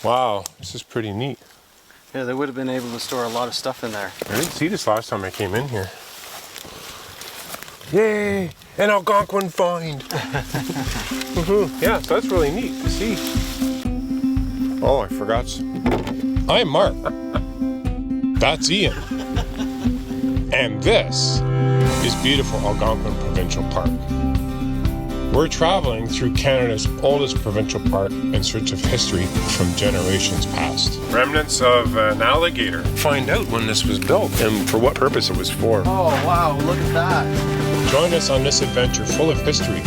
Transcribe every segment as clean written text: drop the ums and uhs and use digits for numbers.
Wow, this is pretty neat. Yeah, they would have been able to store a lot of stuff in there. I didn't see this last time I came in here. Yay! An Algonquin find! Yeah, so that's really neat to see. Oh, I forgot. I'm Mark. That's Iain. And this is beautiful Algonquin Provincial Park. We're traveling through Canada's oldest provincial park in search of history from generations past. Remnants of an alligator. Find out when this was built and for what purpose it was for. Oh, wow, look at that. Join us on this adventure full of history,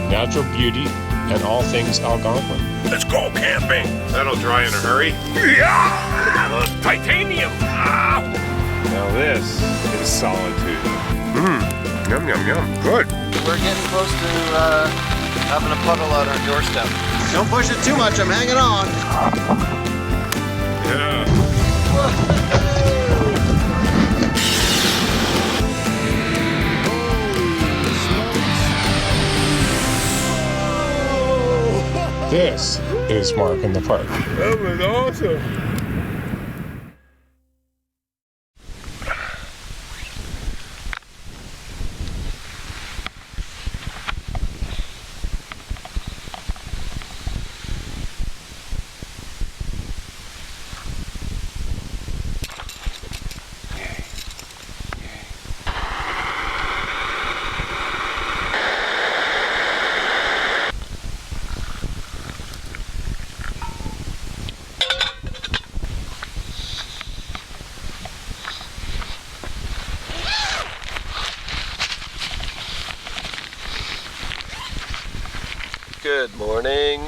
natural beauty, and all things Algonquin. Let's go camping. That'll dry in a hurry. Yeah! Titanium! Ah! Now this is solitude. Yum, yum, yum. Good. We're getting close to having a puddle on our doorstep. Don't push it too much, I'm hanging on. Yeah. This is Mark in the Park. That was awesome. Good morning.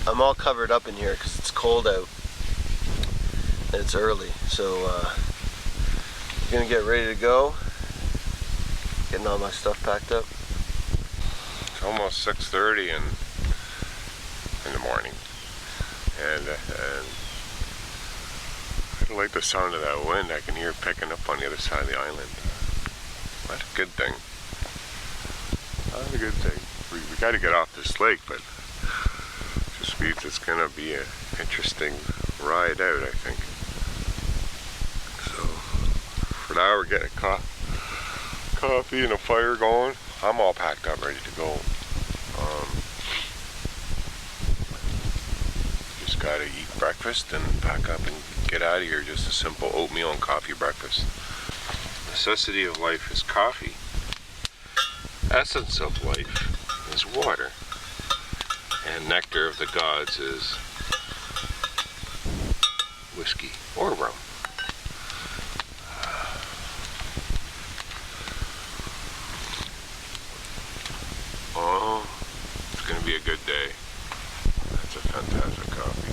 I'm all covered up in here because it's cold out and it's early, so I'm gonna get ready to go. Getting all my stuff packed up. It's almost 6:30 in the morning, and I like the sound of that wind. I can hear it picking up on the other side of the island. That's a good thing. That's a good thing. We got to get off this lake, but just means it's going to be an interesting ride out, I think. So for now, we're getting coffee and a fire going. I'm all packed up, ready to go. Just got to eat breakfast and pack up and get out of here. Just a simple oatmeal and coffee breakfast. Necessity of life is coffee. Essence of life is water, and nectar of the gods is whiskey or rum. Oh, it's going to be a good day. That's a fantastic coffee.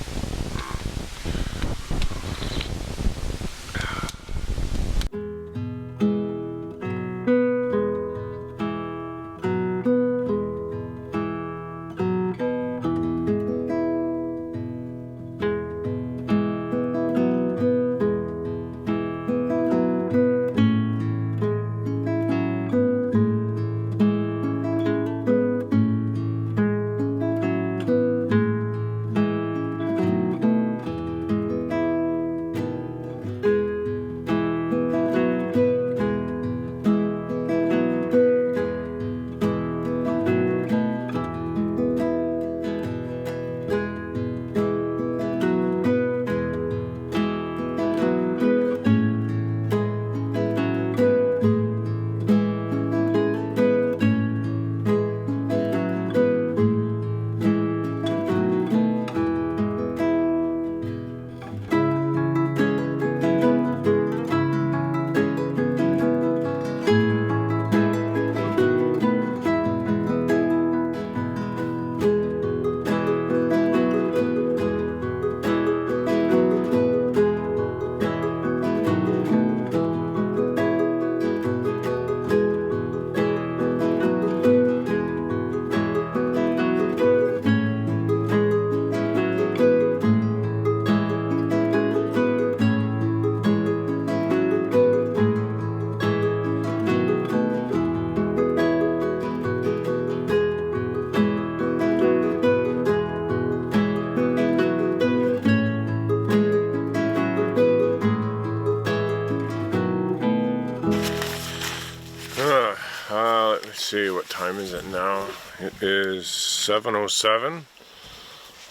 see, what time is it now? It is 7:07.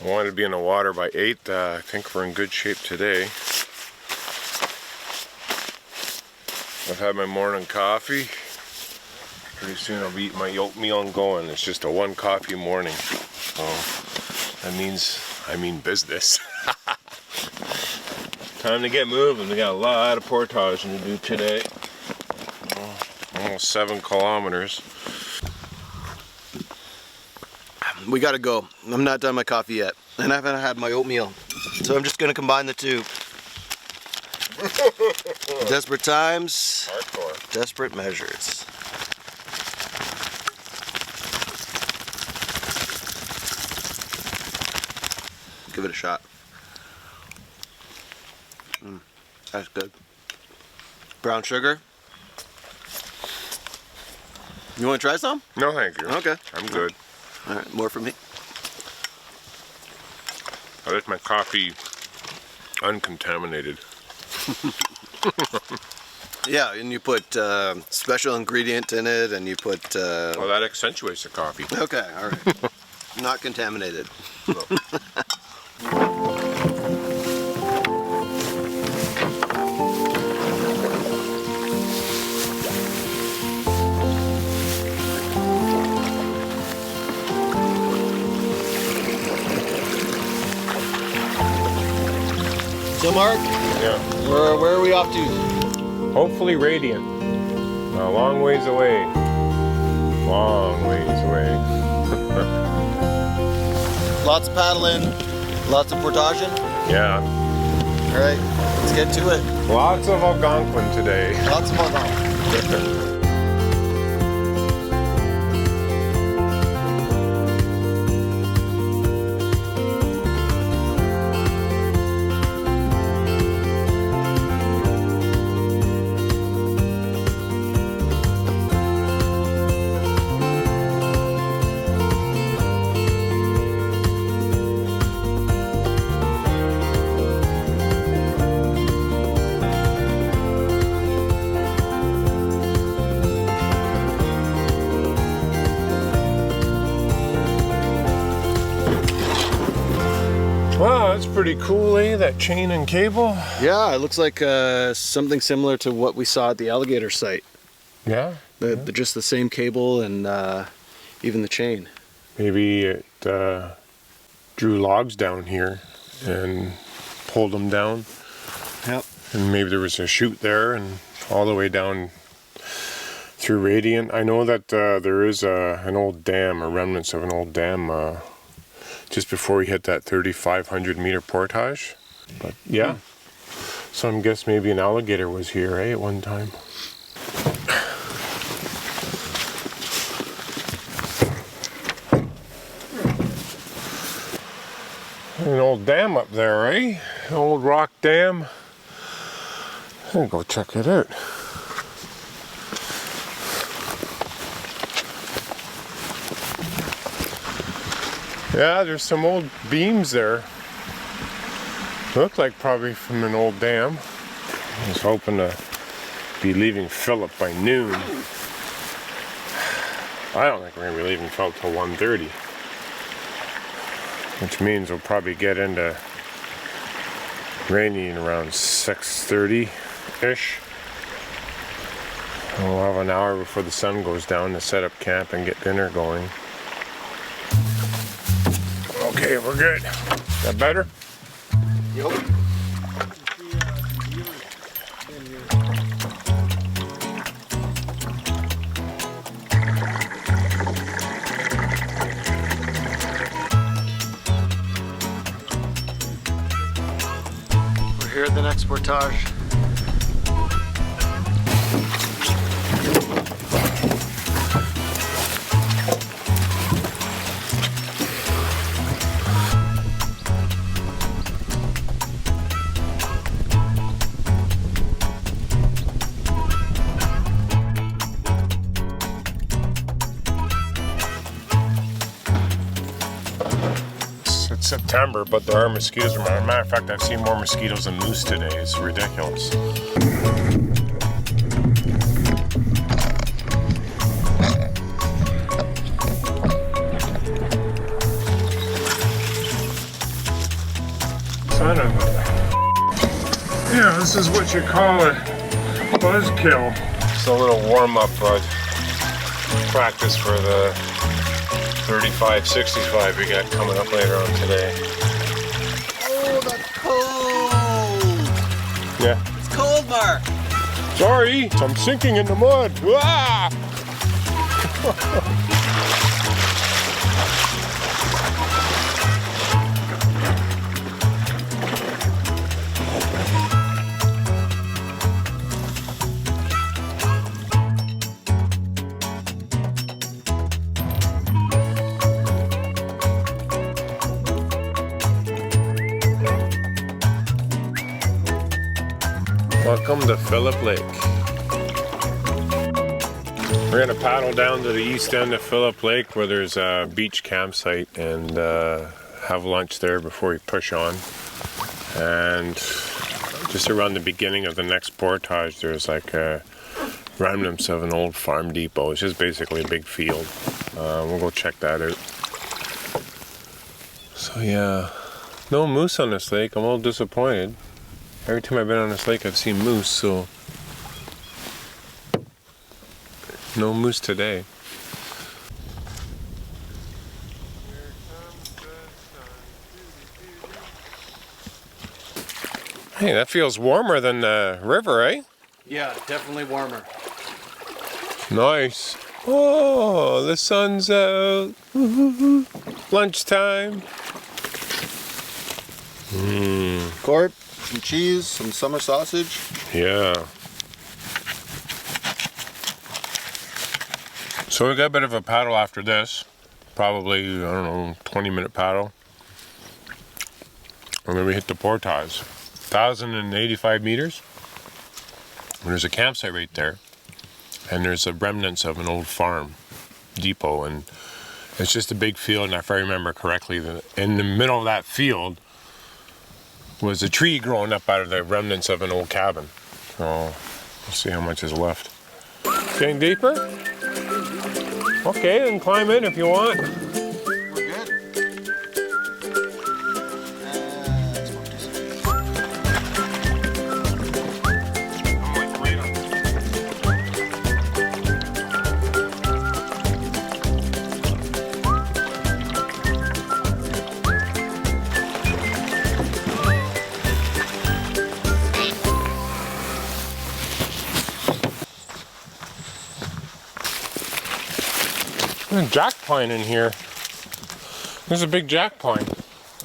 I wanted to be in the water by 8. I think we're in good shape today. I've had my morning coffee. Pretty soon I'll be eating my oatmeal and going. It's just a 1 coffee morning. So that means I mean business. Time to get moving. We got a lot of portaging to do today. Almost 7 kilometers. We gotta go. I'm not done my coffee yet, and I haven't had my oatmeal, so I'm just gonna combine the two. Desperate times, Hardcore. Desperate measures. Give it a shot. That's good. Brown sugar. You want to try some? No, thank you. Okay. I'm good. All right, more for me. I like my coffee uncontaminated. Yeah, and you put special ingredient in it, and you put... Well, that accentuates the coffee. Okay, all right. Not contaminated. So Mark, Yeah. where are we off to? Hopefully Radiant. A long ways away. Long ways away. Lots of paddling, lots of portaging. Yeah. All right, let's get to it. Lots of Algonquin today. Lots of Algonquin. Wow, that's pretty cool, eh? That chain and cable. Yeah, it looks like something similar to what we saw at the alligator site. Yeah. Just the same cable and even the chain. Maybe it drew logs down here and pulled them down. Yep. And maybe there was a chute there and all the way down through Radiant. I know that there is an old dam, or remnants of an old dam, just before we hit that 3,500 meter portage. But yeah, so I'm guess maybe an alligator was here, eh, at one time. An old dam up there, eh? An old rock dam. I'll go check it out. Yeah, there's some old beams there. Look like probably from an old dam. I was hoping to be leaving Phillip by noon. I don't think we're gonna be leaving Phillip till 1:30. Which means we'll probably get into Radiant around 6:30-ish. We'll have an hour before the sun goes down to set up camp and get dinner going. Okay, we're good. Is that better? Yep. We're here at the next portage. September, but there are mosquitoes around. As a matter of fact, I've seen more mosquitoes than moose today. It's ridiculous. Son of a... Yeah, this is what you call a buzzkill. It's a little warm-up practice for the 35-65 we got coming up later on today. Oh, that's cold! Yeah. It's cold, Mark! Sorry, I'm sinking in the mud. Ah! Welcome to Phillip Lake. We're gonna paddle down to the east end of Phillip Lake where there's a beach campsite and have lunch there before we push on. And just around the beginning of the next portage, there's like remnants of an old farm depot. It's just basically a big field. We'll go check that out. So yeah, no moose on this lake. I'm a little disappointed. Every time I've been on this lake, I've seen moose, so no moose today. Hey, that feels warmer than the river, eh? Yeah, definitely warmer. Nice. Oh, the sun's out. Lunchtime. Corp, some cheese, some summer sausage. Yeah. So we got a bit of a paddle after this. Probably, I don't know, 20-minute paddle. And then we hit the portage. 1,085 meters. And there's a campsite right there. And there's the remnants of an old farm depot. And it's just a big field. And if I remember correctly, in the middle of that field was a tree growing up out of the remnants of an old cabin. So we'll see how much is left. Getting deeper? Okay, then climb in if you want. We're good. There's a jack pine in here. There's a big jack pine.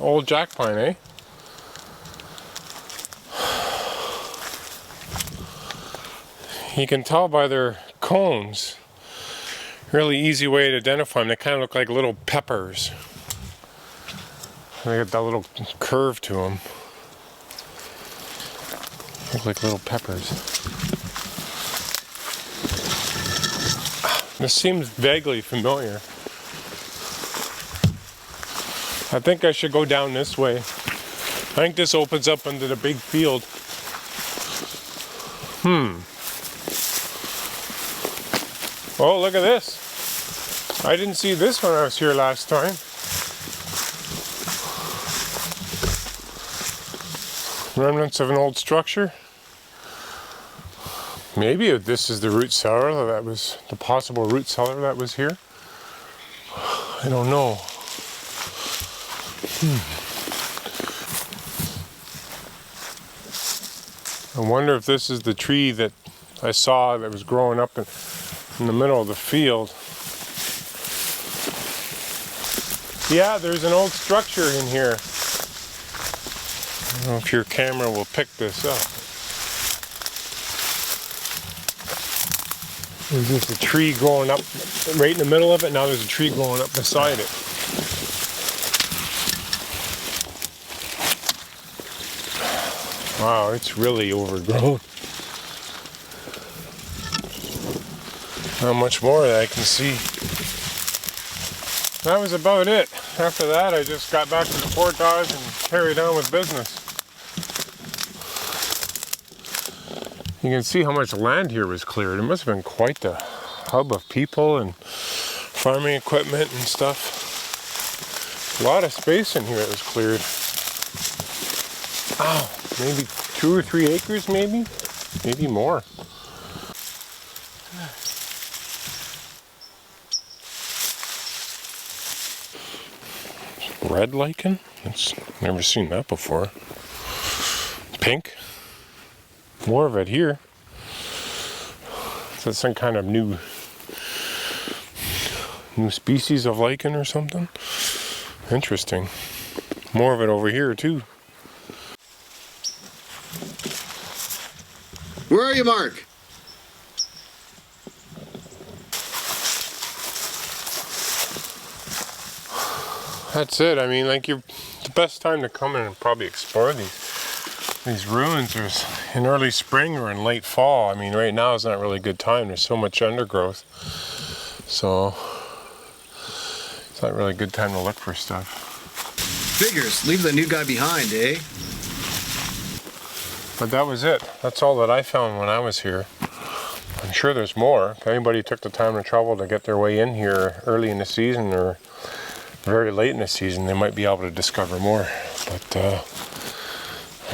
Old jack pine, eh? You can tell by their cones. Really easy way to identify them. They kind of look like little peppers. They got that little curve to them. Look like little peppers. This seems vaguely familiar. I think I should go down this way. I think this opens up into the big field. Oh, look at this. I didn't see this when I was here last time. Remnants of an old structure. Maybe this is the root cellar that was the possible root cellar that was here. I don't know. I wonder if this is the tree that I saw that was growing up in the middle of the field. Yeah, there's an old structure in here. I don't know if your camera will pick this up. There's just a tree growing up right in the middle of it. Now there's a tree growing up beside it. Wow, it's really overgrown. How much more that I can see. That was about it. After that, I just got back to the portage and carried on with business. You can see how much land here was cleared. It must have been quite the hub of people and farming equipment and stuff. A lot of space in here that was cleared. Oh, maybe 2 or 3 acres, maybe? Maybe more. Red lichen? Never seen that before. Pink? More of it here. Is that some kind of new species of lichen or something? Interesting. More of it over here too. Where are you, Mark? That's it. I mean, like, the best time to come in and probably explore these ruins is in early spring or in late fall. I mean, right now is not really a good time. There's so much undergrowth. So it's not really a good time to look for stuff. Figures. Leave the new guy behind, eh? But that was it. That's all that I found when I was here. I'm sure there's more. If anybody took the time and travel to get their way in here early in the season or very late in the season, they might be able to discover more. But I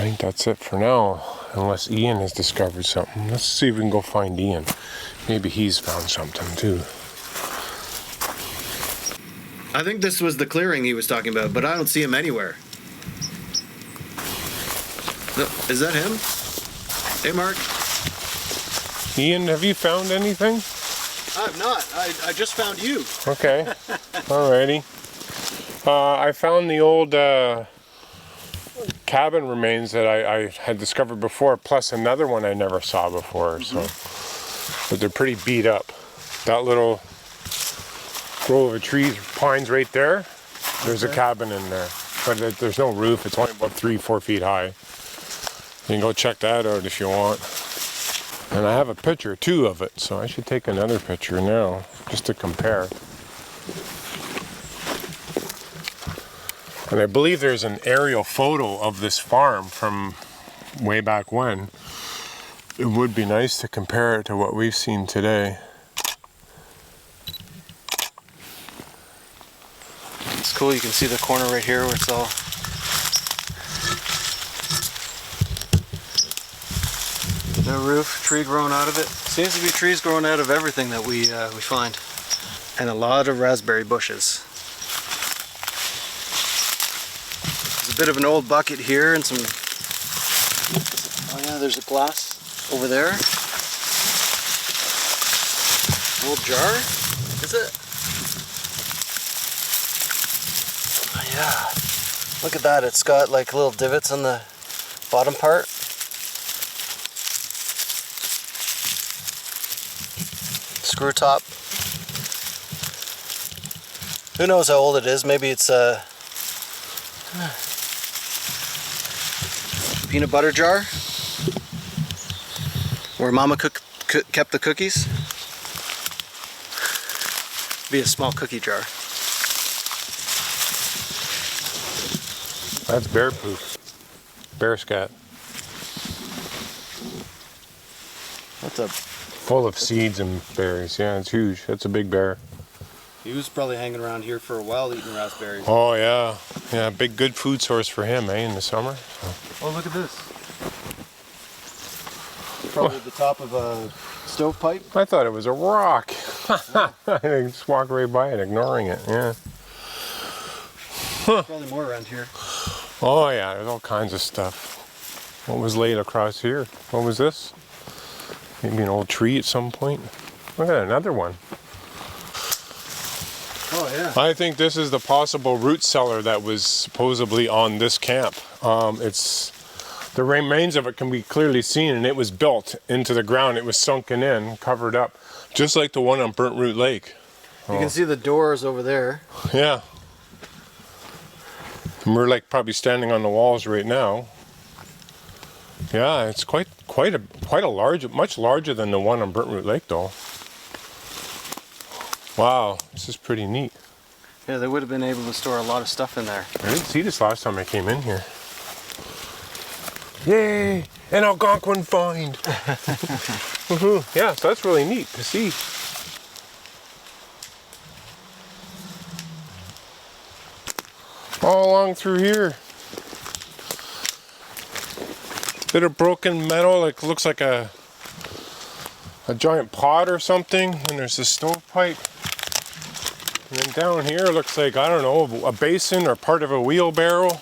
think that's it for now, unless Iain has discovered something. Let's see if we can go find Iain. Maybe he's found something too. I think this was the clearing he was talking about, but I don't see him anywhere. No, is that him? Hey, Mark. Iain, have you found anything? I've not. I just found you. Okay. Alrighty. I found the old cabin remains that I had discovered before, plus another one I never saw before. So, but they're pretty beat up. That little grove of trees, pines right there, there's a cabin in there. But there's no roof. It's only about 3-4 feet high. You can go check that out if you want. And I have a picture too of it, so I should take another picture now, just to compare. And I believe there's an aerial photo of this farm from way back when. It would be nice to compare it to what we've seen today. It's cool, you can see the corner right here where it's all no roof, tree growing out of it. Seems to be trees growing out of everything that we find. And a lot of raspberry bushes. There's a bit of an old bucket here and some, oh yeah, there's a glass over there. An old jar, is it? Oh yeah, look at that, it's got like little divots on the bottom part. Screw top. Who knows how old it is? Maybe it's a peanut butter jar where Mama kept the cookies. Be a small cookie jar. That's bear poop. Bear scat. What's up? Full of seeds and berries. Yeah, it's huge. That's a big bear. He was probably hanging around here for a while eating raspberries. Oh yeah. Yeah, big good food source for him, in the summer. So. Oh, look at this. Probably the top of a stovepipe. I thought it was a rock. I just walked right by it, ignoring it. Yeah. Probably more around here. Oh yeah, there's all kinds of stuff. What was laid across here? What was this? Maybe an old tree at some point. Look at another one. Oh yeah. I think this is the possible root cellar that was supposedly on this camp. It's the remains of it can be clearly seen, and it was built into the ground. It was sunken in, covered up, just like the one on Burnt Root Lake. You can see the doors over there. Yeah. And we're like probably standing on the walls right now. Yeah, it's quite a large, much larger than the one on Burnt Root Lake though. Wow, this is pretty neat. Yeah, they would have been able to store a lot of stuff in there. I didn't see this last time I came in here. Yay! An Algonquin find! Yeah, so that's really neat to see. All along through here. Bit of broken metal, like looks like a giant pot or something. And there's a stovepipe. And then down here looks like, I don't know, a basin or part of a wheelbarrow.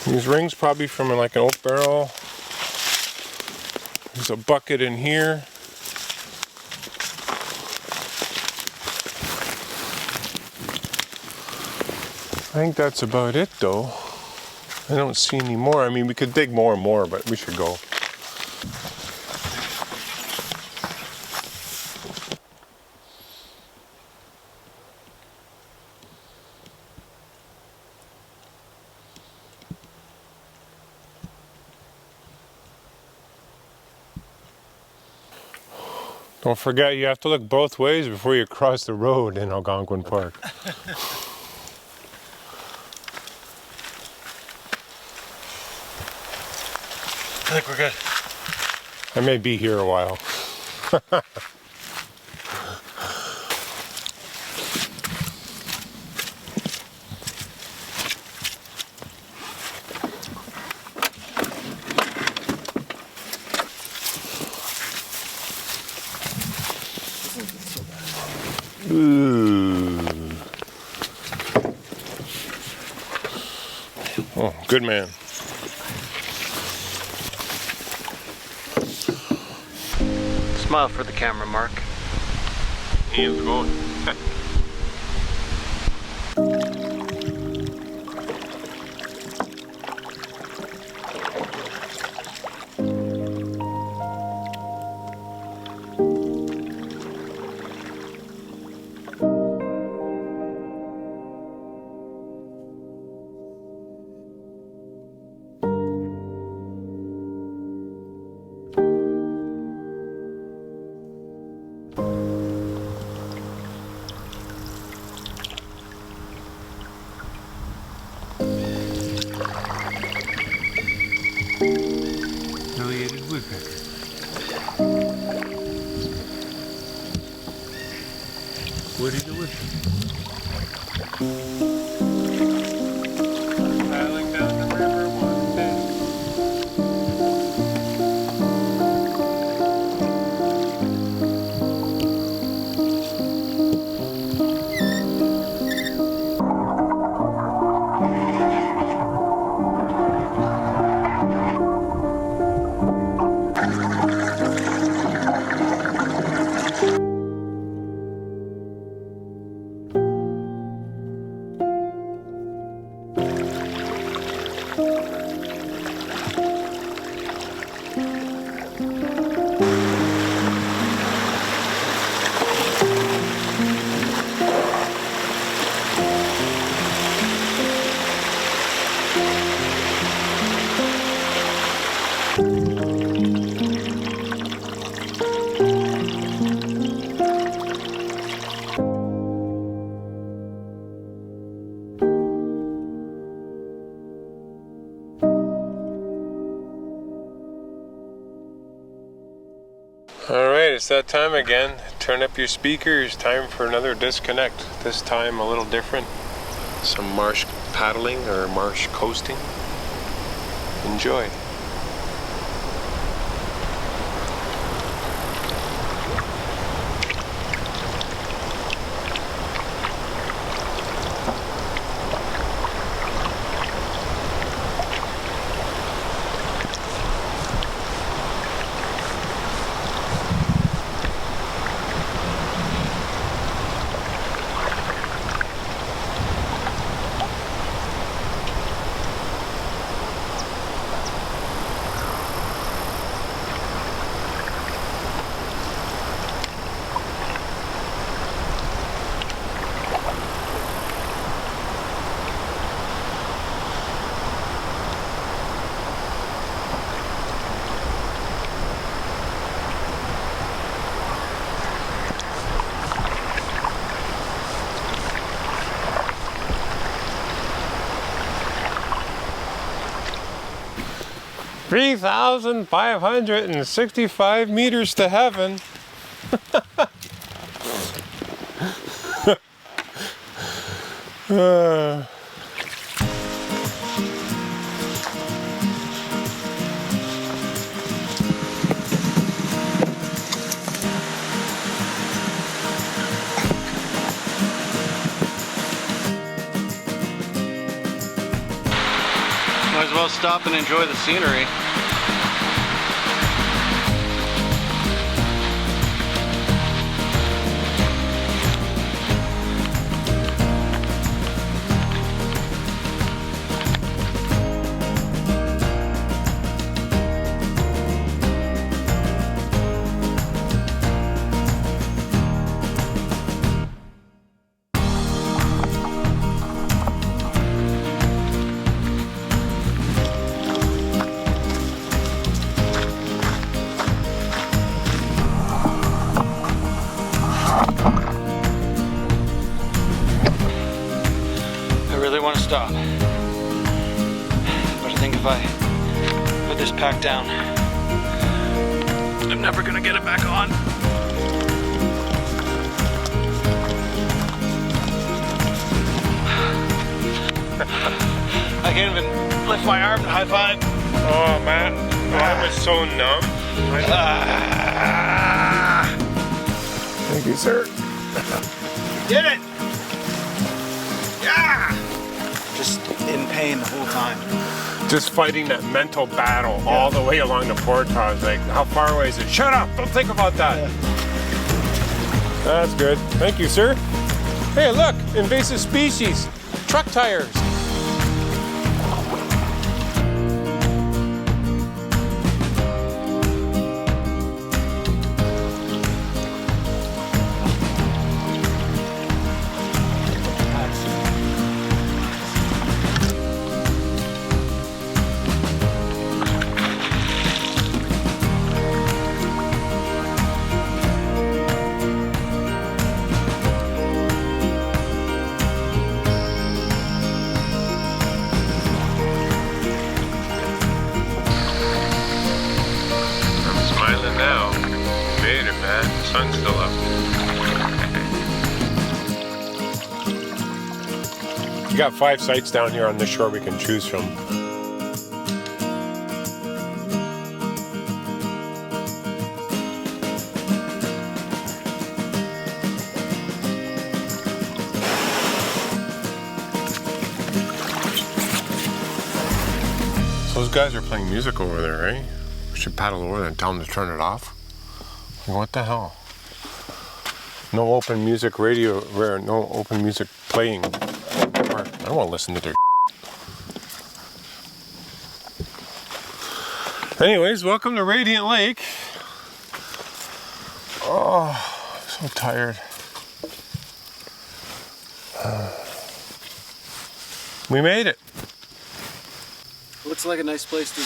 These rings probably from like an oak barrel. There's a bucket in here. I think that's about it though. I don't see any more. I mean, we could dig more and more, but we should go. Don't forget, you have to look both ways before you cross the road in Algonquin Park. I think we're good. I may be here a while. Ooh. Oh, good man. Smile for the camera, Mark. Iain's going. Woodpecker. Woody the woodpecker. Paddling down the river one day. Alright, it's that time again. Turn up your speakers. Time for another disconnect. This time a little different. Some marsh paddling or marsh coasting. Enjoy. $3,565 meters to heaven. stop and enjoy the scenery. Want to stop, but I think if I put this pack down, I'm never gonna get it back on. I can't even lift my arm to high five. Oh, man, I was so numb. Thank you, sir. Did it! Yeah! Just in pain the whole time. Just fighting that mental battle all the way along the portage. Like, how far away is it? Shut up! Don't think about that. Yeah. That's good. Thank you, sir. Hey, look! Invasive species. Truck tires. Sun's still up. You got 5 sites down here on this shore we can choose from. So those guys are playing music over there, right? We should paddle over there and tell them to turn it off. What the hell? No open music radio, no open music playing. I don't want to listen to their Anyways, welcome to Radiant Lake. Oh, I'm so tired. We made it. Looks like a nice place to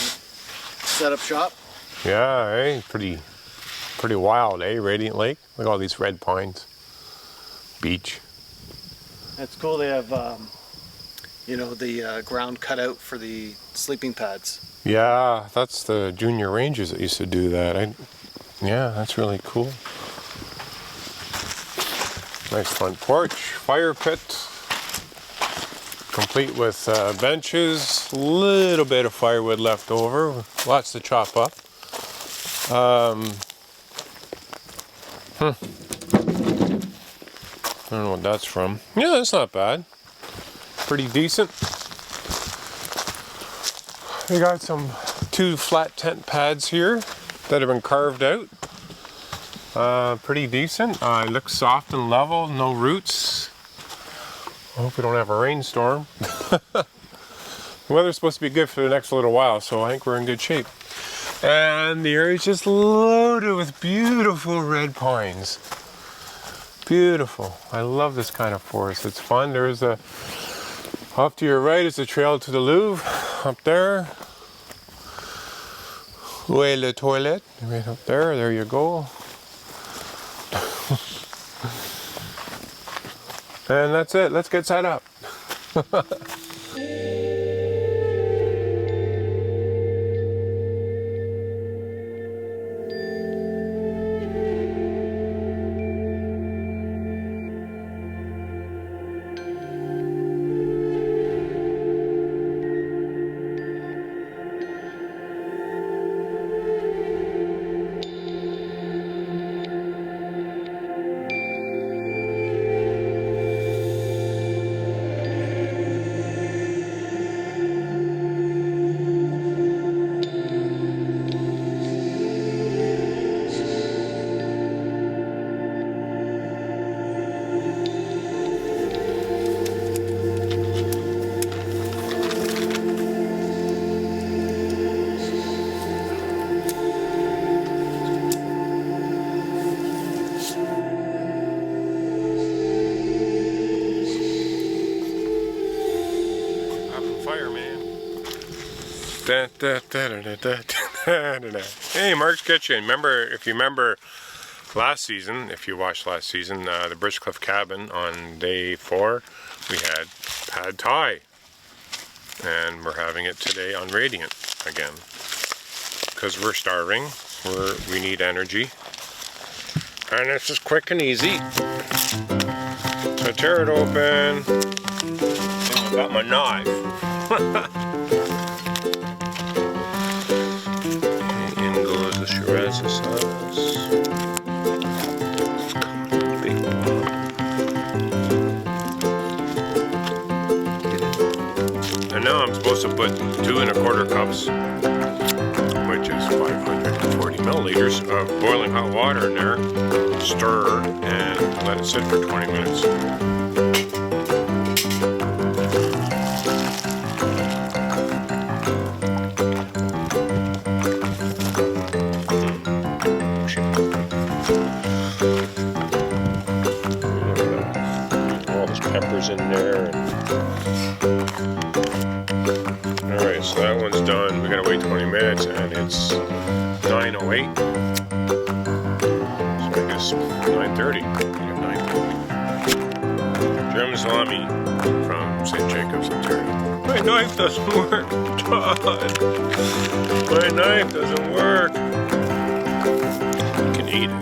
set up shop. Yeah, hey, pretty wild, eh? Radiant Lake. Look at all these red pines. Beach. That's cool. They have, you know, the ground cut out for the sleeping pads. Yeah, that's the junior rangers that used to do that. Yeah, that's really cool. Nice front porch, fire pit, complete with benches, little bit of firewood left over, lots to chop up. I don't know what that's from. Yeah, that's not bad. Pretty decent. We got 2 flat tent pads here that have been carved out. Pretty decent. It looks soft and level, no roots. I hope we don't have a rainstorm. The weather's supposed to be good for the next little while, so I think we're in good shape. And the area is just loaded with beautiful red pines. Beautiful. I love this kind of forest. It's fun. There's off to your right is the trail to the Louvre. Up there. Où est le toilette? Right up there. There you go. And that's it. Let's get set up. Hey, Mark's Kitchen. If you remember last season, if you watched last season, the Birchcliff cabin on day 4, we had Pad Thai. And we're having it today on Radiant again. Because we're starving, we need energy. And it's just quick and easy. So tear it open. I got my knife. In goes the Shiraz sauce. It's coming, big one. And now I'm supposed to put 2 1/4 cups, which is 540 milliliters of boiling hot water in there. Stir and let it sit for 20 minutes. Peppers in there. Alright, so that one's done. We gotta wait 20 minutes and it's 9:08. So I guess 9:30. 9:30. German salami from St. Jacobs, Ontario. My knife doesn't work, God. My knife doesn't work. You can eat it.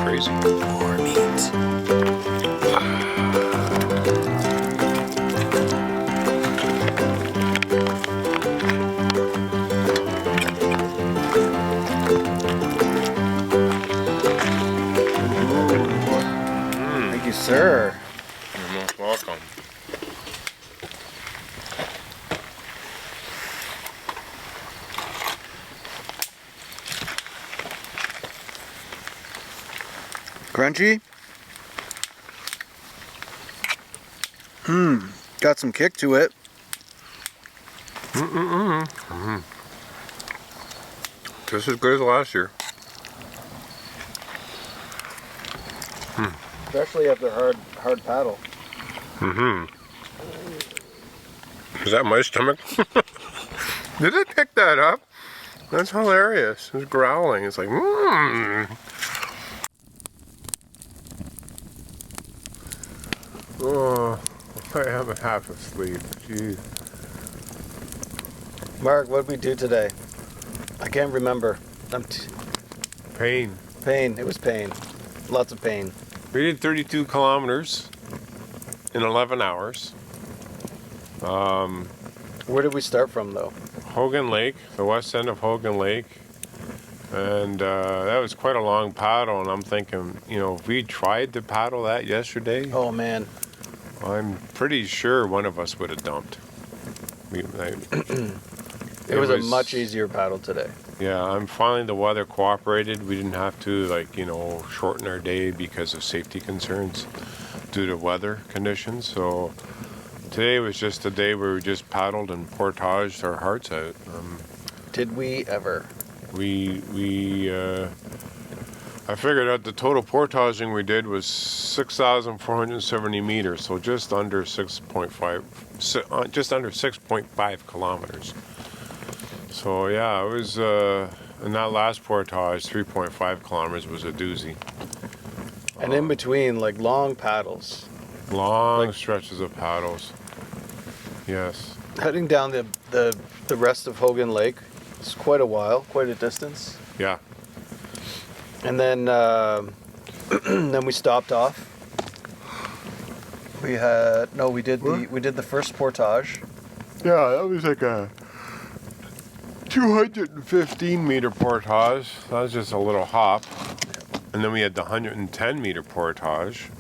Crazy. More meat. Thank you, sir. You're most welcome. Crunchy. Got some kick to it. Just as good as last year. Especially after hard paddle. Is that my stomach? Did it pick that up? That's hilarious. It's growling. It's like, Oh, I am half asleep. Jeez. Mark, what did we do today? I can't remember. Pain. Pain. It was pain. Lots of pain. We did 32 kilometers in 11 hours. Where did we start from, though? Hogan Lake, the west end of Hogan Lake. And that was quite a long paddle, and I'm thinking, if we tried to paddle that yesterday, Oh, man. I'm pretty sure one of us would have dumped. It was a much easier paddle today. Yeah, finally the weather cooperated. We didn't have to, shorten our day because of safety concerns due to weather conditions. So today was just a day where we just paddled and portaged our hearts out. Did we ever? I figured out the total portaging we did was 6,470 meters, so just under 6.5 kilometers. So yeah, it was, and that last portage, 3.5 kilometers, was a doozy. And in between, long paddles. Long stretches of paddles. Yes. Heading down the rest of Hogan Lake. It's quite a while, quite a distance. Yeah. And then then we stopped off. We did the first portage. Yeah, that was like a 215 meter portage. That was just a little hop. And then we had the 110 meter portage.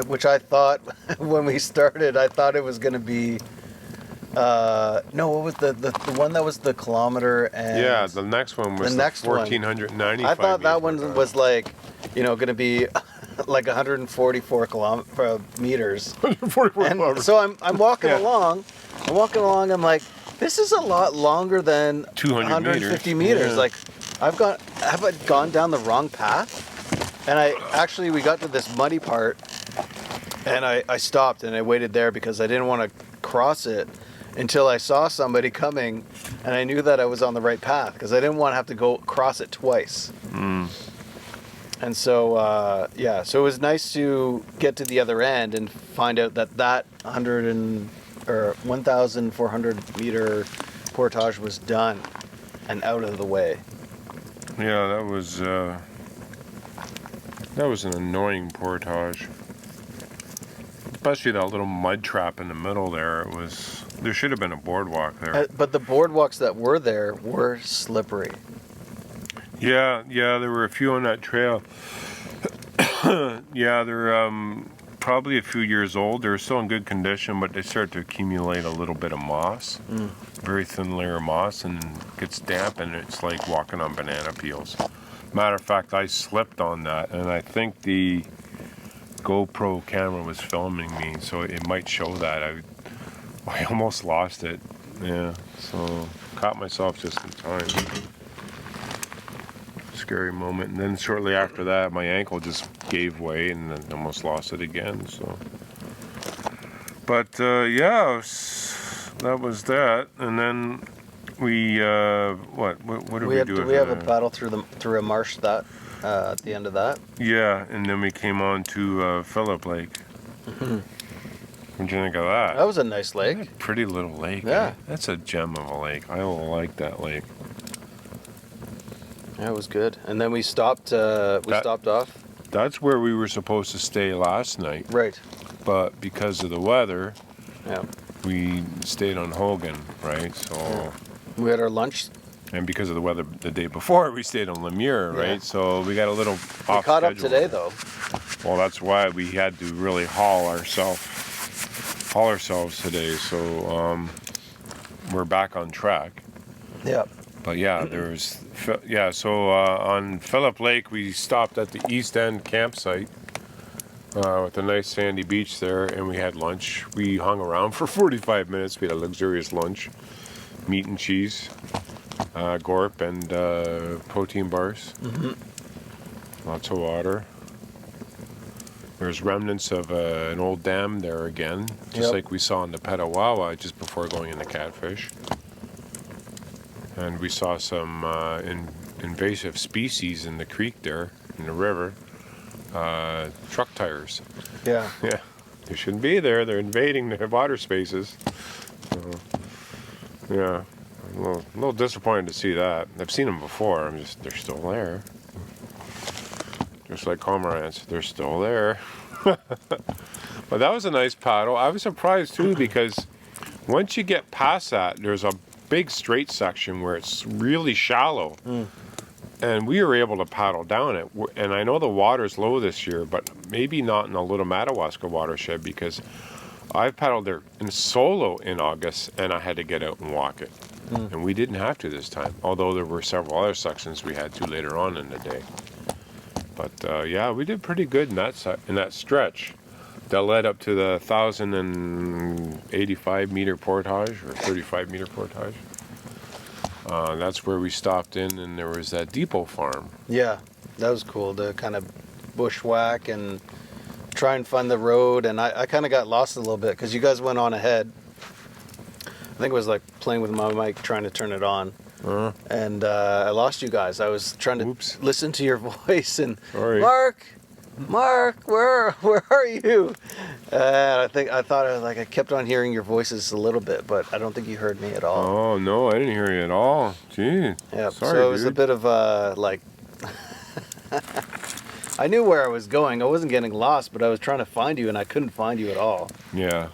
Which I thought, when we started, I thought it was going to be, no, what was the one that was the kilometer and... Yeah, the next one was the 1,495 I thought that one portage. was going to be like 144 meters. 144 And kilometers. so I'm walking along, I'm like, this is a lot longer than 250 meters. Yeah. Have I gone down the wrong path? And we got to this muddy part, and I stopped and I waited there because I didn't want to cross it until I saw somebody coming, and I knew that I was on the right path because I didn't want to have to go cross it twice. And so, yeah, so it was nice to get to the other end and find out that 1,400 meter portage was done and out of the way. Yeah, that was an annoying portage. Especially that little mud trap in the middle there. There should have been a boardwalk there. But the boardwalks that were there were slippery. Yeah, there were a few on that trail. Yeah, they're probably a few years old. They're still in good condition, but they start to accumulate a little bit of moss. Very thin layer of moss, and gets damp, and it's like walking on banana peels. Matter of fact, I slipped on that, and I think the GoPro camera was filming me, so it might show that. I almost lost it. Yeah, so caught myself just in time. Scary moment. And then shortly after that, my ankle just gave way and then almost lost it again. So, but yeah, that was that. And then we what did we do? We have a paddle through a marsh at the end of that. Yeah, and then we came on to Phillip Lake. What'd you think of that? That was a nice lake. That's a pretty little lake. Yeah, that's a gem of a lake. I like that lake. Yeah, it was good. And then we stopped. Stopped off. That's where we were supposed to stay last night. Right. But because of the weather, yeah, we stayed on Hogan, right? So we had our lunch. And because of the weather the day before, we stayed on Lemure, right? Yeah. So we got a little off We caught schedule. up today, though. Well, that's why we had to really haul ourselves today. So we're back on track. Yeah. But yeah, so on Phillip Lake, we stopped at the East End campsite with a nice sandy beach there, and we had lunch. We hung around for 45 minutes. We had a luxurious lunch, meat and cheese, gorp, and protein bars. Lots of water. There's remnants of an old dam there again, just like we saw in the Petawawa just before going into Catfish. And we saw some invasive species in the creek there, in the river. Truck tires. Yeah. Yeah. They shouldn't be there. They're invading the water spaces. So, yeah. I'm a little disappointed to see that. I've seen them before. They're still there. Just like cormorants, they're still there. But that was a nice paddle. I was surprised too, because once you get past that, there's a big straight section where it's really shallow, and we were able to paddle down it. And I know the water's low this year, but maybe not in the Little Madawaska watershed, because I've paddled there in solo in August, and I had to get out and walk it, and we didn't have to this time, although there were several other sections we had to later on in the day. But yeah, we did pretty good in that stretch that led up to the 1,085 meter portage, or 35 meter portage. That's where we stopped in, and there was that depot farm. Yeah, that was cool to kind of bushwhack and try and find the road. And I kind of got lost a little bit because you guys went on ahead. I think it was like playing with my mic, trying to turn it on. And I lost you guys. I was trying to listen to your voice, and Sorry. Mark, where are you? I kept on hearing your voices a little bit, but I don't think you heard me at all. Oh no, I didn't hear you at all. Gee. Yeah. Sorry, so it was a bit of like. I knew where I was going. I wasn't getting lost, but I was trying to find you, and I couldn't find you at all. Yeah.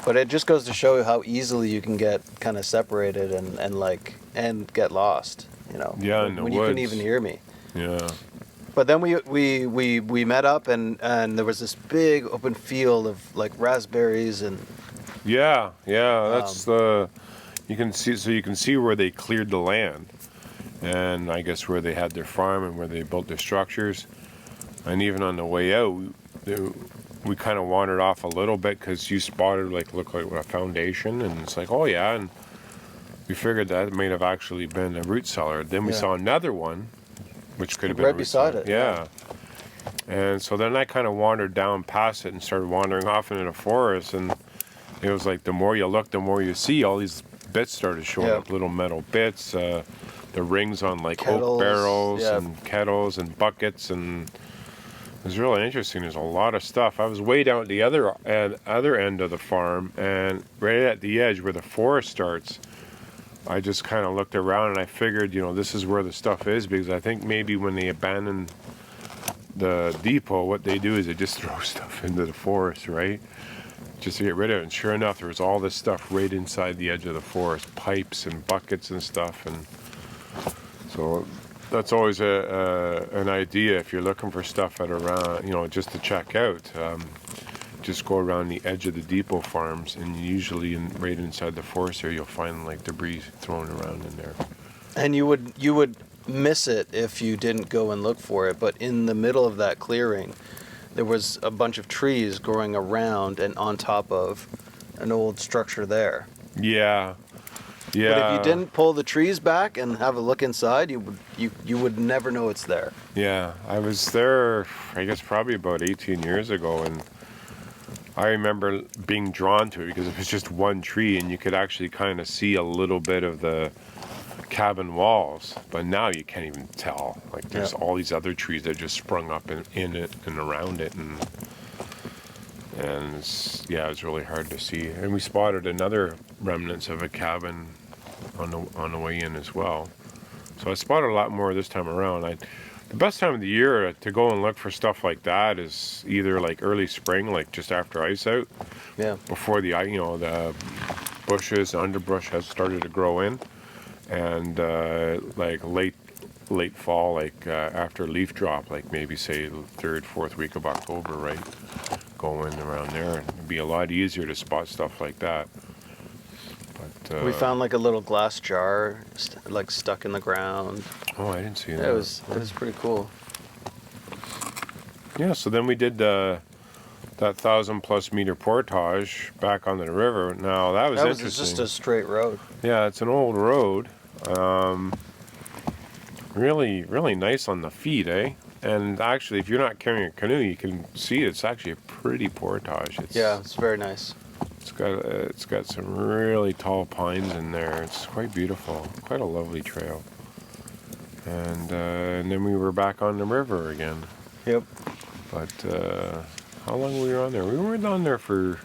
But it just goes to show you how easily you can get kind of separated and get lost. You know. Yeah, in the when woods. You couldn't even hear me. Yeah. But then we met up, and there was this big open field of like raspberries and. Yeah. That's you can see where they cleared the land, and I guess where they had their farm and where they built their structures, and even on the way out, we kind of wandered off a little bit because you spotted looked like a foundation, and it's like, oh yeah, and we figured that may have actually been a root cellar. Then we saw another one, which could have been right beside it. Yeah. And so then I kind of wandered down past it and started wandering off into the forest, and it was like the more you look, the more you see. All these bits started showing up, little metal bits, the rings on like Kettles, oak barrels yeah. and kettles and buckets, and it was really interesting. There's a lot of stuff. I was way down at the other end of the farm, and right at the edge where the forest starts, I just kind of looked around and I figured, this is where the stuff is, because I think maybe when they abandon the depot, what they do is they just throw stuff into the forest, right? Just to get rid of it. And sure enough, there was all this stuff right inside the edge of the forest, pipes and buckets and stuff. And so that's always an idea if you're looking for stuff at around, just to check out. Just go around the edge of the depot farms, and usually right inside the forest area, you'll find like debris thrown around in there. And you would miss it if you didn't go and look for it. But in the middle of that clearing, there was a bunch of trees growing around and on top of an old structure there. Yeah. But if you didn't pull the trees back and have a look inside, you would never know it's there. Yeah, I was there, I guess probably about 18 years ago, and I remember being drawn to it because it was just one tree, and you could actually kind of see a little bit of the cabin walls, but now you can't even tell. Like there's all these other trees that just sprung up in it and around it, and it's, it was really hard to see. And we spotted another remnants of a cabin on the way in as well. So I spotted a lot more this time around. The best time of the year to go and look for stuff like that is either like early spring, like just after ice out, before the the bushes, the underbrush has started to grow in, and like late fall, like after leaf drop, like maybe say the 3rd, 4th week of October, right? Go in around there, and it'd be a lot easier to spot stuff like that. But we found like a little glass jar, like stuck in the ground. Oh, I didn't see that. It was pretty cool. Yeah, so then we did that 1,000+ meter portage back onto the river. Now that was interesting. It's just a straight road. Yeah, it's an old road. Really, really nice on the feet, eh? And actually, if you're not carrying a canoe, you can see it's actually a pretty portage. It's very nice. It's got some really tall pines in there. It's quite beautiful. Quite a lovely trail. And then we were back on the river again. Yep. But how long were we on there? We weren't on there for...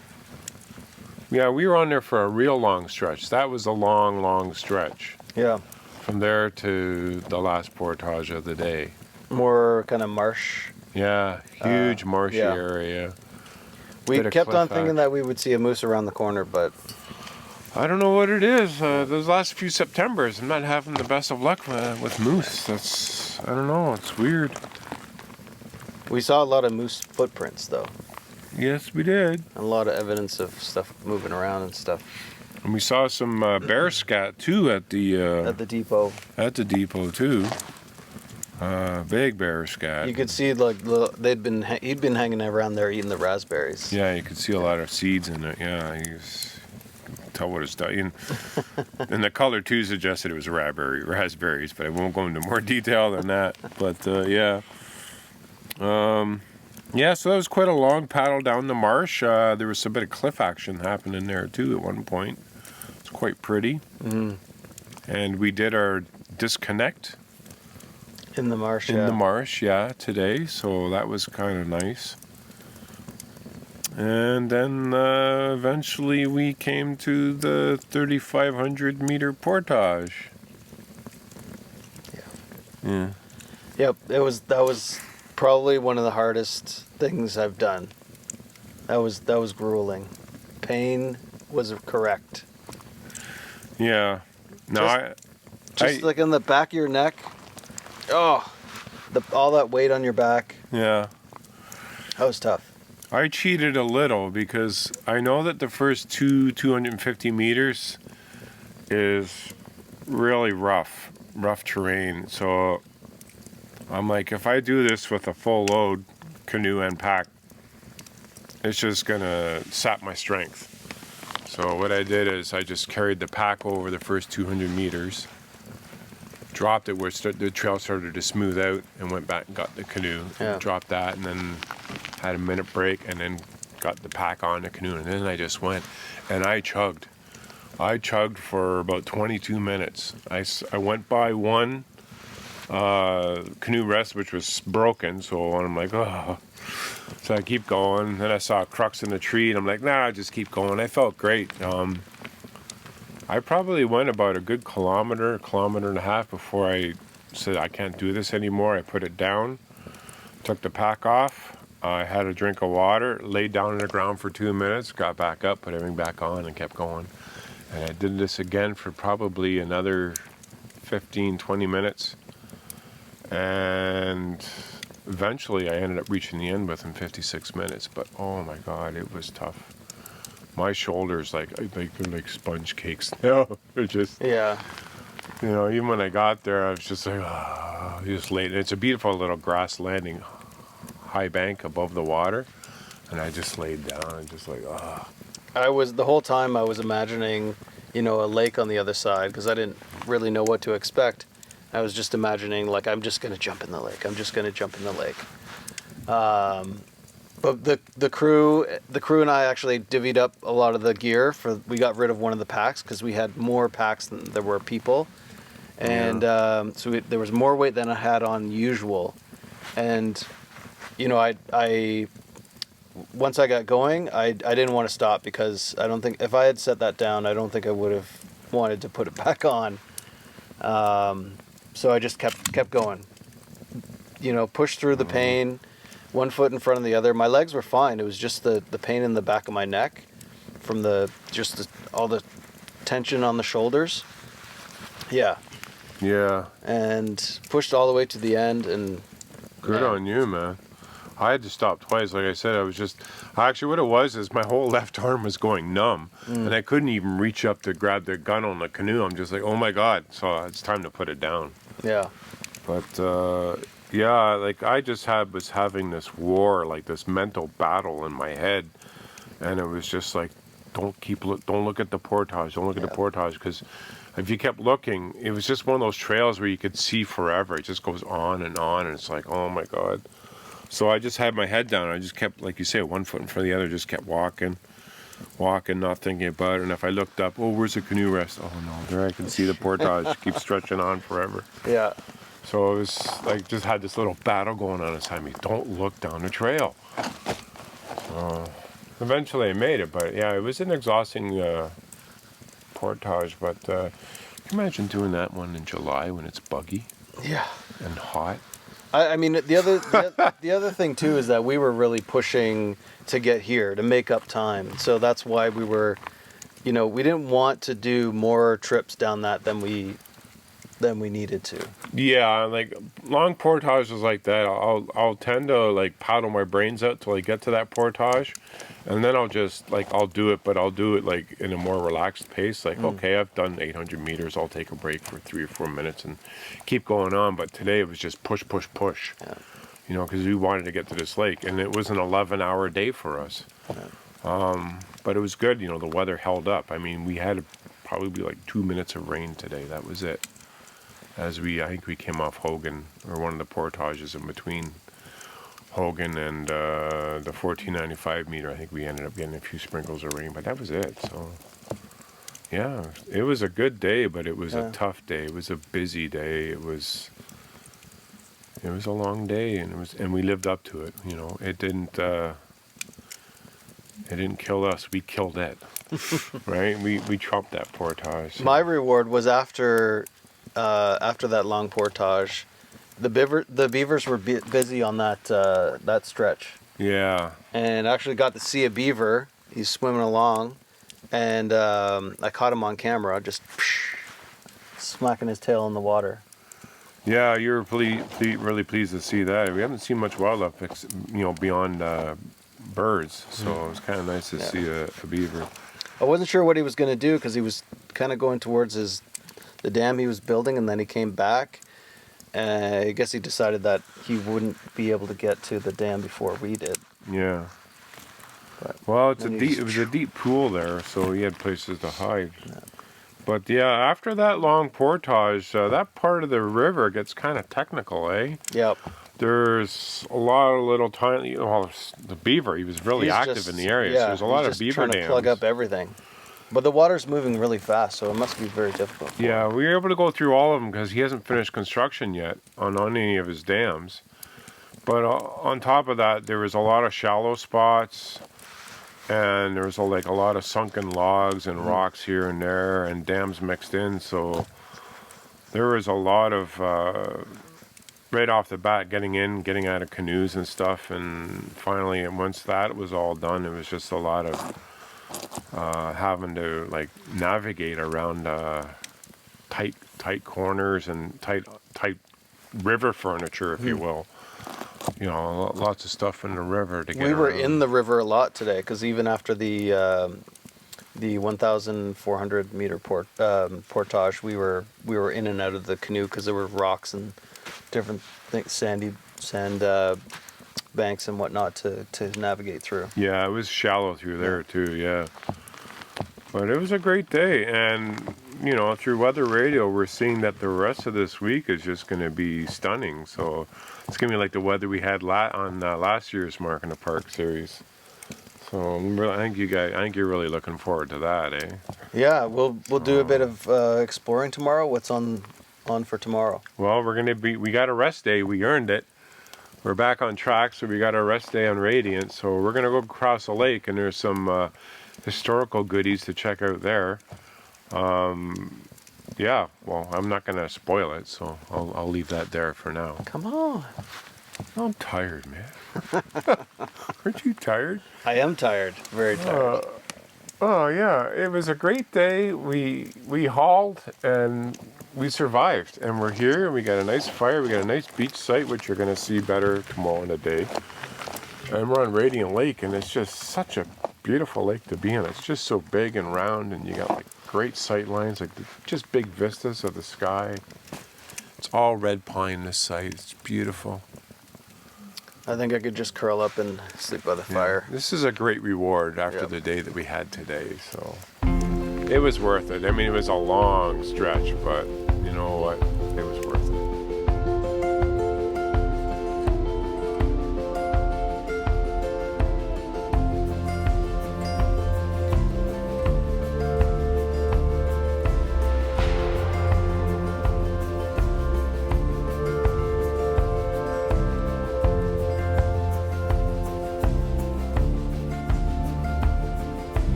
Yeah, we were on there for a real long stretch. That was a long, long stretch. Yeah. From there to the last portage of the day. More kind of marsh. Yeah, huge marshy area. We kept on thinking that we would see a moose around the corner, but... I don't know what it is. Those last few Septembers, I'm not having the best of luck with moose. I don't know, it's weird. We saw a lot of moose footprints, though. Yes, we did. And a lot of evidence of stuff moving around and stuff. And we saw some bear scat, too, at the depot. At the depot, too. Big bear scat. You could see like he'd been hanging around there eating the raspberries. Yeah, you could see a lot of seeds in it. Yeah, you could tell what it's done. And the color too suggested it was raspberries, but I won't go into more detail than that. But yeah, so that was quite a long paddle down the marsh. There was a bit of cliff action happening there too at one point. It's quite pretty. Mm. And we did our disconnect. In the marsh, today. So that was kind of nice. And then eventually we came to the 3,500 meter portage. Yeah. Yep. That was probably one of the hardest things I've done. That was grueling. Pain was correct. Yeah. No, just like in the back of your neck. Oh, all that weight on your back. Yeah. That was tough. I cheated a little because I know that the first 250 meters is really rough terrain. So I'm like, if I do this with a full load, canoe and pack, it's just going to sap my strength. So what I did is I just carried the pack over the first 200 meters. Dropped it where the trail started to smooth out, and went back and got the canoe, dropped that, and then had a minute break, and then got the pack on the canoe, and then I just went, and I chugged. I chugged for about 22 minutes. I went by one canoe rest, which was broken, so I'm like, oh. So I keep going. Then I saw a crux in the tree, and I'm like, nah, just keep going. I felt great. I probably went about a good kilometer and a half before I said I can't do this anymore. I put it down, took the pack off. I had a drink of water, laid down on the ground for 2 minutes, got back up, put everything back on, and kept going. And I did this again for probably another 15, 20 minutes. And eventually I ended up reaching the end within 56 minutes. But oh my God, it was tough. My shoulders, they're like sponge cakes now. They're just, Yeah. you know, even when I got there, I was just like, oh, just laid. It's a beautiful little grass landing, high bank above the water. And I just laid down and just like, oh. The whole time I was imagining, you know, a lake on the other side, because I didn't really know what to expect. I was just imagining, like, I'm just going to jump in the lake. I'm just going to jump in the lake. But the crew and I actually divvied up a lot of the gear. We got rid of one of the packs because we had more packs than there were people. And so there was more weight than I had on usual. And, you know, I once I got going, I didn't want to stop because I don't think, if I had set that down, I don't think I would have wanted to put it back on. So I just kept going, you know, pushed through the pain, one foot in front of the other. My legs were fine. It was just the pain in the back of my neck from all the tension on the shoulders. Yeah. Yeah. And pushed all the way to the end. And Good on you, man. I had to stop twice. Like I said, actually what it was is my whole left arm was going numb, and I couldn't even reach up to grab the gun on the canoe. I'm just like, oh my God. So it's time to put it down. Yeah. But, yeah, like I just was having this war, like this mental battle in my head. And it was just like, don't look at the portage. Don't look at the portage. Because if you kept looking, it was just one of those trails where you could see forever. It just goes on. And it's like, oh my God. So I just had my head down. I just kept, like you say, one foot in front of the other, just kept walking, not thinking about it. And if I looked up, oh, where's the canoe rest? Oh no, there I can see the portage. Keep stretching on forever. Yeah. So it was like, just had this little battle going on inside me. Don't look down the trail. Eventually I made it, but yeah, it was an exhausting portage. But can you imagine doing that one in July when it's buggy? Yeah. And hot? I mean, the other thing too is that we were really pushing to get here to make up time. So that's why we were, you know, we didn't want to do more trips down that than we needed to. Yeah, like long portages like that, I'll tend to like paddle my brains out till I get to that portage, and then I'll do it, but I'll do it like in a more relaxed pace. Like, okay, I've done 800 meters. I'll take a break for 3 or 4 minutes and keep going on. But today it was just push. Yeah. You know, because we wanted to get to this lake, and it was an 11-hour day for us. Yeah. But it was good. You know, the weather held up. I mean, we had probably like 2 minutes of rain today. That was it. I think we came off Hogan, or one of the portages in between Hogan and the 1495 meter. I think we ended up getting a few sprinkles of rain, but that was it. So, yeah, it was a good day, but it was a tough day. It was a busy day. It was a long day, and we lived up to it. You know, it didn't kill us. We killed it, right? We chopped that portage. My reward was after that long portage, the beavers were busy on that stretch. Yeah. And actually got to see a beaver. He's swimming along, and I caught him on camera, just smacking his tail in the water. Yeah, you're really pleased to see that. We haven't seen much wildlife, you know, beyond birds. So it was kind of nice to see a beaver. I wasn't sure what he was going to do because he was kind of going towards the dam he was building, and then he came back. I guess he decided that he wouldn't be able to get to the dam before we did. Yeah. But well, it was a deep pool there, so he had places to hide. Yeah. But yeah, after that long portage, that part of the river gets kind of technical, eh? Yep. There's a lot of little tiny, well, the beaver, he was really He's active just- in the area. yeah, So there's a lot he's of just beaver trying dams. to plug up everything. But the water's moving really fast, so it must be very difficult. Yeah, we were able to go through all of them because he hasn't finished construction yet on any of his dams. But on top of that, there was a lot of shallow spots, and there was a lot of sunken logs and rocks here and there, and dams mixed in. So there was a lot of right off the bat getting out of canoes and stuff. And finally, once that was all done, it was just a lot of having to like navigate around tight corners and tight river furniture, if you will. You know, lots of stuff in the river to get We were around. in the river a lot today because even after the 1,400 meter portage, we were in and out of the canoe because there were rocks and different things, sand banks and whatnot to navigate through. Yeah, it was shallow through there too, yeah. But it was a great day, and you know, through weather radio, we're seeing that the rest of this week is just going to be stunning. So it's going to be like the weather we had on last year's Mark in the Park series. So I think you're really looking forward to that, eh? Yeah, we'll do a bit of exploring tomorrow. What's on for tomorrow? Well, we got a rest day. We earned it. We're back on track, so we got our rest day on Radiant. So we're going to go across the lake, and there's some historical goodies to check out there. Yeah, well, I'm not going to spoil it, so I'll leave that there for now. Come on. I'm tired, man. Aren't you tired? I am tired. Very tired. Oh, yeah, it was a great day. We hauled, and we survived, and we're here, and we got a nice fire. We got a nice beach site, which you're going to see better tomorrow in the day. And we're on Radiant Lake, and it's just such a beautiful lake to be in. It's just so big and round, and you got like great sight lines, like just big vistas of the sky. It's all red pine, this site. It's beautiful. I think I could just curl up and sleep by the fire. This is a great reward after the day that we had today, so it was worth it. I mean, it was a long stretch, but you know what? It was worth it.